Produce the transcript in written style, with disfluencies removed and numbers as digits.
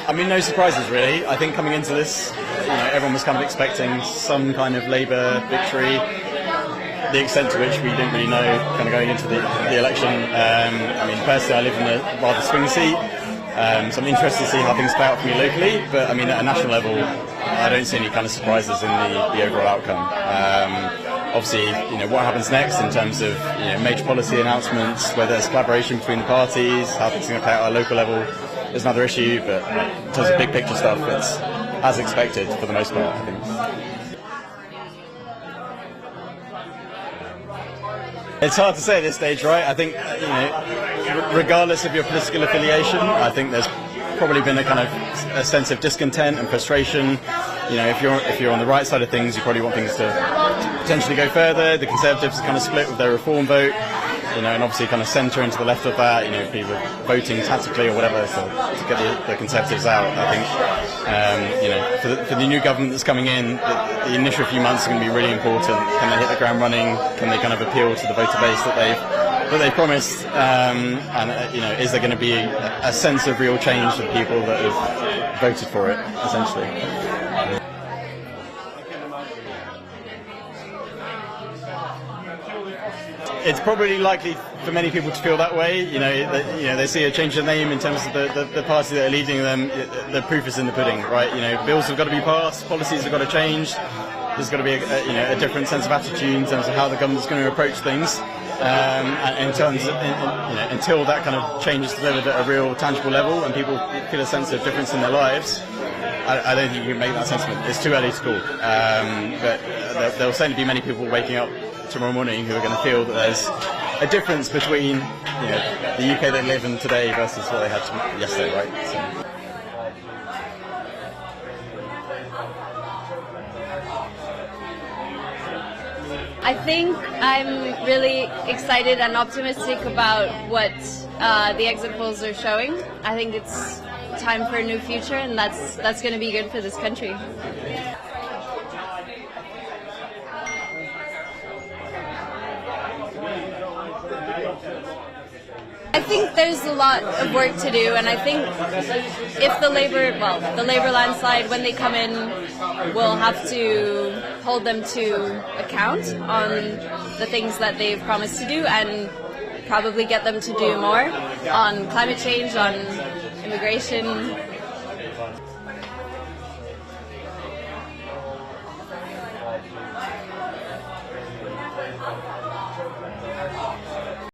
I mean, no surprises really. I think coming into this, everyone was kind of expecting some kind of Labour victory. The extent to which we didn't really know kind of going into the election. I mean, personally, I live in a rather swing seat, so I'm interested to see how things play out for me locally. But I mean, at a national level, I don't see any kind of surprises in the overall outcome. Obviously, what happens next in terms of major policy announcements, whether there's collaboration between the parties, how things are going to play out at a local level, is another issue. But in terms of big picture stuff, it's as expected for the most part, I think. It's hard to say at this stage, right? I think, regardless of your political affiliation, I think there's probably been a kind of a sense of discontent and frustration. If you're on the right side of things, you probably want things to potentially go further. The Conservatives are kind of split with their reform vote, and obviously kind of centre into the left of that. People voting tactically or whatever to get the Conservatives out. I think, for the new government that's coming in, the initial few months are going to be really important. Can they hit the ground running? Can they kind of appeal to the voter base that they've promised? Is there going to be a sense of real change of people that have voted for it, essentially? It's probably likely for many people to feel that way. They see a change of name in terms of the party that are leading them. The proof is in the pudding, right? Bills have got to be passed, policies have got to change. There's got to be a different sense of attitude in terms of how the government's going to approach things. And in terms of, until that kind of change is delivered at a real tangible level and people feel a sense of difference in their lives, I don't think you can make that sentiment. It's too early to call. But there'll certainly be many people waking up tomorrow morning who are going to feel that there's a difference between the UK they live in today versus what they had yesterday, right? So. I think I'm really excited and optimistic about what the exit polls are showing. I think it's time for a new future, and that's going to be good for this country. I think there's a lot of work to do, and I think if the Labour landslide, when they come in, will have to hold them to account on the things that they've promised to do, and probably get them to do more on climate change, on immigration.